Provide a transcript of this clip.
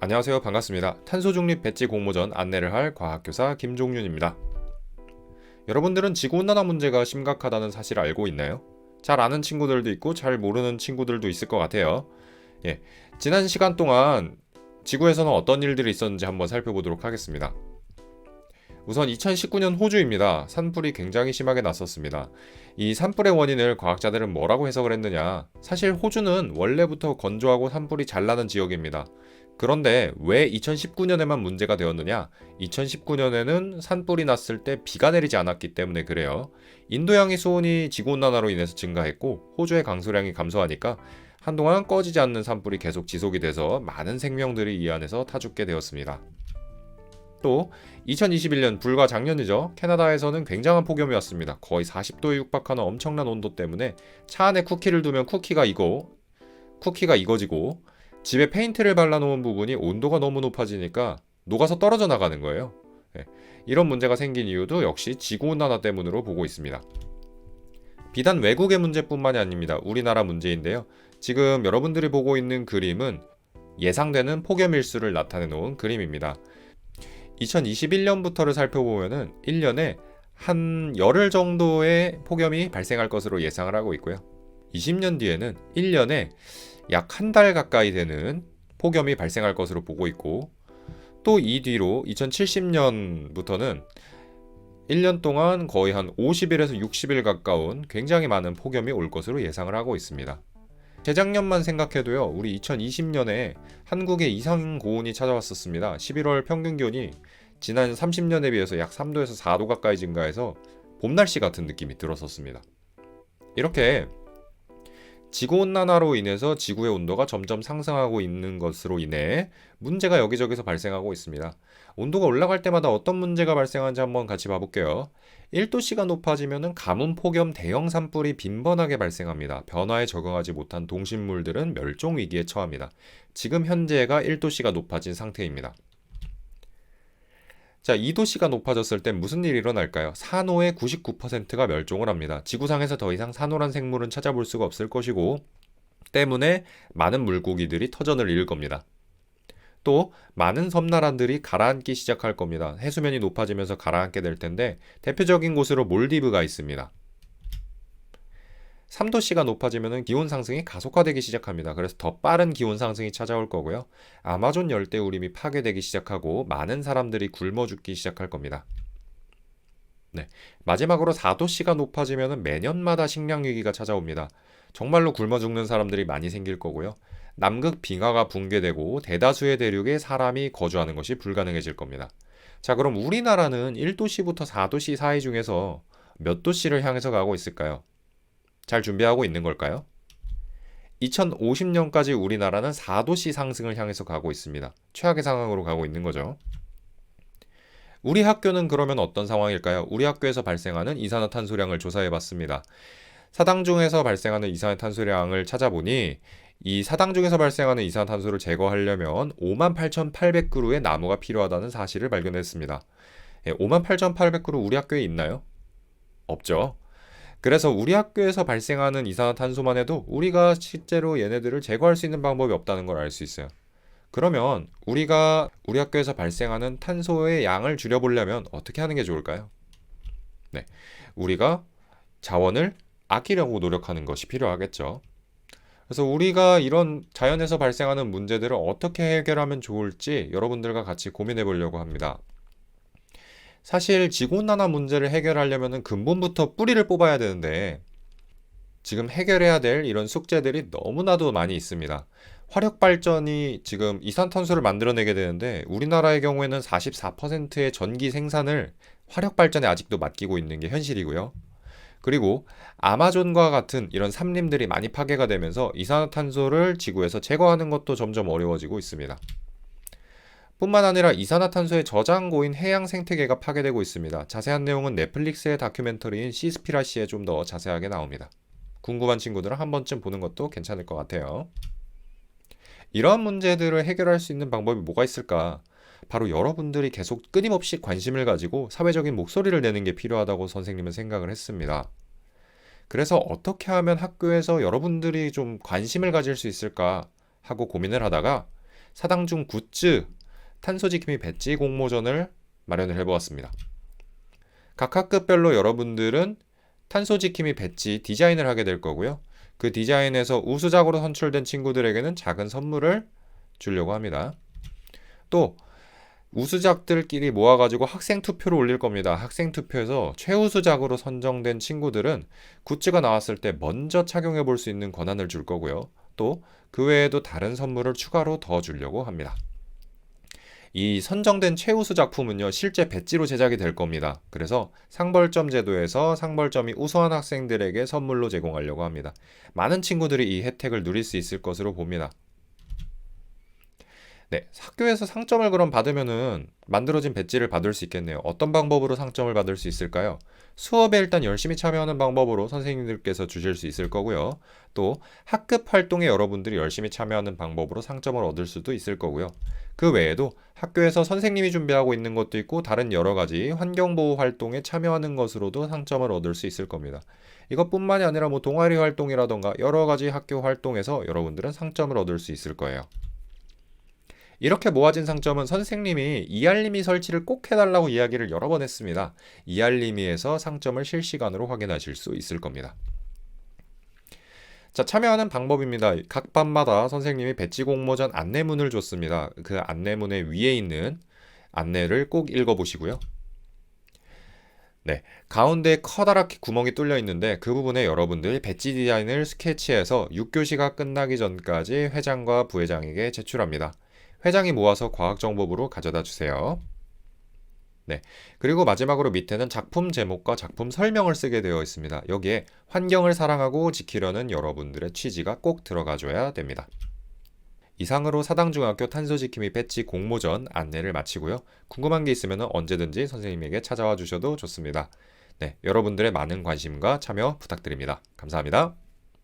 안녕하세요. 반갑습니다. 탄소중립 배지 공모전 안내를 할 과학교사 김종윤입니다. 여러분들은 지구온난화 문제가 심각하다는 사실을 알고 있나요? 잘 아는 친구들도 있고 잘 모르는 친구들도 있을 것 같아요. 예, 지난 시간 동안 지구에서는 어떤 일들이 있었는지 한번 살펴보도록 하겠습니다. 우선 2019년 호주입니다. 산불이 굉장히 심하게 났었습니다. 이 산불의 원인을 과학자들은 뭐라고 해석을 했느냐? 사실 호주는 원래부터 건조하고 산불이 잘 나는 지역입니다. 그런데 왜 2019년에만 문제가 되었느냐? 2019년에는 산불이 났을 때 비가 내리지 않았기 때문에 그래요. 인도양의 수온이 지구온난화로 인해서 증가했고 호주의 강수량이 감소하니까 한동안 꺼지지 않는 산불이 계속 지속이 돼서 많은 생명들이 이 안에서 타죽게 되었습니다. 또 2021년 불과 작년이죠. 캐나다에서는 굉장한 폭염이 왔습니다. 거의 40도에 육박하는 엄청난 온도 때문에 차 안에 쿠키를 두면 쿠키가 익어지고 집에 페인트를 발라놓은 부분이 온도가 너무 높아지니까 녹아서 떨어져 나가는 거예요. 네. 이런 문제가 생긴 이유도 역시 지구온난화 때문으로 보고 있습니다. 비단 외국의 문제뿐만이 아닙니다. 우리나라 문제인데요. 지금 여러분들이 보고 있는 그림은 예상되는 폭염 일수를 나타내 놓은 그림입니다. 2021년부터를 살펴보면은 1년에 한 열흘 정도의 폭염이 발생할 것으로 예상을 하고 있고요. 20년 뒤에는 1년에 약 한 달 가까이 되는 폭염이 발생할 것으로 보고 있고, 또 이 뒤로 2070년부터는 1년 동안 거의 한 50일에서 60일 가까운 굉장히 많은 폭염이 올 것으로 예상을 하고 있습니다. 재작년만 생각해도요, 우리 2020년에 한국에 이상 고온이 찾아왔었습니다. 11월 평균 기온이 지난 30년에 비해서 약 3도에서 4도 가까이 증가해서 봄 날씨 같은 느낌이 들었었습니다. 이렇게 지구온난화로 인해서 지구의 온도가 점점 상승하고 있는 것으로 인해 문제가 여기저기서 발생하고 있습니다. 온도가 올라갈 때마다 어떤 문제가 발생하는지 한번 같이 봐볼게요. 1도씨가 높아지면 가뭄, 폭염, 대형 산불이 빈번하게 발생합니다. 변화에 적응하지 못한 동식물들은 멸종 위기에 처합니다. 지금 현재가 1도씨가 높아진 상태입니다. 자, 2도씨가 높아졌을 땐 무슨 일이 일어날까요? 산호의 99%가 멸종을 합니다. 지구상에서 더 이상 산호란 생물은 찾아볼 수가 없을 것이고, 때문에 많은 물고기들이 터전을 잃을 겁니다. 또 많은 섬나라들이 가라앉기 시작할 겁니다. 해수면이 높아지면서 가라앉게 될 텐데 대표적인 곳으로 몰디브가 있습니다. 3도씨가 높아지면 기온 상승이 가속화되기 시작합니다. 그래서 더 빠른 기온 상승이 찾아올 거고요. 아마존 열대우림이 파괴되기 시작하고 많은 사람들이 굶어 죽기 시작할 겁니다. 네. 마지막으로 4도씨가 높아지면 매년마다 식량 위기가 찾아옵니다. 정말로 굶어 죽는 사람들이 많이 생길 거고요. 남극 빙하가 붕괴되고 대다수의 대륙에 사람이 거주하는 것이 불가능해질 겁니다. 자, 그럼 우리나라는 1도씨부터 4도씨 사이 중에서 몇 도씨를 향해서 가고 있을까요? 잘 준비하고 있는 걸까요? 2050년까지 우리나라는 4도씨 상승을 향해서 가고 있습니다. 최악의 상황으로 가고 있는 거죠. 우리 학교는 그러면 어떤 상황일까요? 우리 학교에서 발생하는 이산화탄소량을 조사해 봤습니다. 사당 중에서 발생하는 이산화탄소량을 찾아보니 이 사당 중에서 발생하는 이산화탄소를 제거하려면 58,800그루의 나무가 필요하다는 사실을 발견했습니다. 58,800그루 우리 학교에 있나요? 없죠. 그래서 우리 학교에서 발생하는 이산화탄소만 해도 우리가 실제로 얘네들을 제거할 수 있는 방법이 없다는 걸 알 수 있어요. 그러면 우리가 우리 학교에서 발생하는 탄소의 양을 줄여보려면 어떻게 하는 게 좋을까요? 네, 우리가 자원을 아끼려고 노력하는 것이 필요하겠죠. 그래서 우리가 이런 자연에서 발생하는 문제들을 어떻게 해결하면 좋을지 여러분들과 같이 고민해 보려고 합니다. 사실 지구온난화 문제를 해결하려면 근본부터 뿌리를 뽑아야 되는데 지금 해결해야 될 이런 숙제들이 너무나도 많이 있습니다. 화력 발전이 지금 이산탄소를 만들어내게 되는데 우리나라의 경우에는 44%의 전기 생산을 화력 발전에 아직도 맡기고 있는 게 현실이고요. 그리고 아마존과 같은 이런 산림들이 많이 파괴가 되면서 이산화탄소를 지구에서 제거하는 것도 점점 어려워지고 있습니다. 뿐만 아니라 이산화탄소의 저장고인 해양 생태계가 파괴되고 있습니다. 자세한 내용은 넷플릭스의 다큐멘터리인 시스피라시에 좀 더 자세하게 나옵니다. 궁금한 친구들은 한 번쯤 보는 것도 괜찮을 것 같아요. 이러한 문제들을 해결할 수 있는 방법이 뭐가 있을까? 바로 여러분들이 계속 끊임없이 관심을 가지고 사회적인 목소리를 내는 게 필요하다고 선생님은 생각을 했습니다. 그래서 어떻게 하면 학교에서 여러분들이 좀 관심을 가질 수 있을까 하고 고민을 하다가 사당중 굿즈 탄소지킴이 배지 공모전을 마련을 해보았습니다. 각 학급별로 여러분들은 탄소지킴이 배지 디자인을 하게 될 거고요. 그 디자인에서 우수작으로 선출된 친구들에게는 작은 선물을 주려고 합니다. 또 우수작들끼리 모아가지고 학생 투표를 올릴 겁니다. 학생 투표에서 최우수작으로 선정된 친구들은 굿즈가 나왔을 때 먼저 착용해 볼 수 있는 권한을 줄 거고요. 또 그 외에도 다른 선물을 추가로 더 주려고 합니다. 이 선정된 최우수 작품은요, 실제 배지로 제작이 될 겁니다. 그래서 상벌점 제도에서 상벌점이 우수한 학생들에게 선물로 제공하려고 합니다. 많은 친구들이 이 혜택을 누릴 수 있을 것으로 봅니다. 네, 학교에서 상점을 그럼 받으면은 만들어진 배지를 받을 수 있겠네요. 어떤 방법으로 상점을 받을 수 있을까요? 수업에 일단 열심히 참여하는 방법으로 선생님들께서 주실 수 있을 거고요. 또 학급 활동에 여러분들이 열심히 참여하는 방법으로 상점을 얻을 수도 있을 거고요. 그 외에도 학교에서 선생님이 준비하고 있는 것도 있고 다른 여러 가지 환경보호 활동에 참여하는 것으로도 상점을 얻을 수 있을 겁니다. 이것뿐만이 아니라 뭐 동아리 활동이라던가 여러 가지 학교 활동에서 여러분들은 상점을 얻을 수 있을 거예요. 이렇게 모아진 상점은 선생님이 이알림이 설치를 꼭 해달라고 이야기를 여러 번 했습니다. 이알림이에서 상점을 실시간으로 확인하실 수 있을 겁니다. 자, 참여하는 방법입니다. 각 반마다 선생님이 배지 공모전 안내문을 줬습니다. 그 안내문의 위에 있는 안내를 꼭 읽어보시고요. 네, 가운데 커다랗게 구멍이 뚫려 있는데 그 부분에 여러분들이 배지 디자인을 스케치해서 6교시가 끝나기 전까지 회장과 부회장에게 제출합니다. 회장이 모아서 과학정보부로 가져다 주세요. 네, 그리고 마지막으로 밑에는 작품 제목과 작품 설명을 쓰게 되어 있습니다. 여기에 환경을 사랑하고 지키려는 여러분들의 취지가 꼭 들어가줘야 됩니다. 이상으로 사당중학교 탄소지킴이 배지 공모전 안내를 마치고요. 궁금한 게 있으면 언제든지 선생님에게 찾아와 주셔도 좋습니다. 네, 여러분들의 많은 관심과 참여 부탁드립니다. 감사합니다.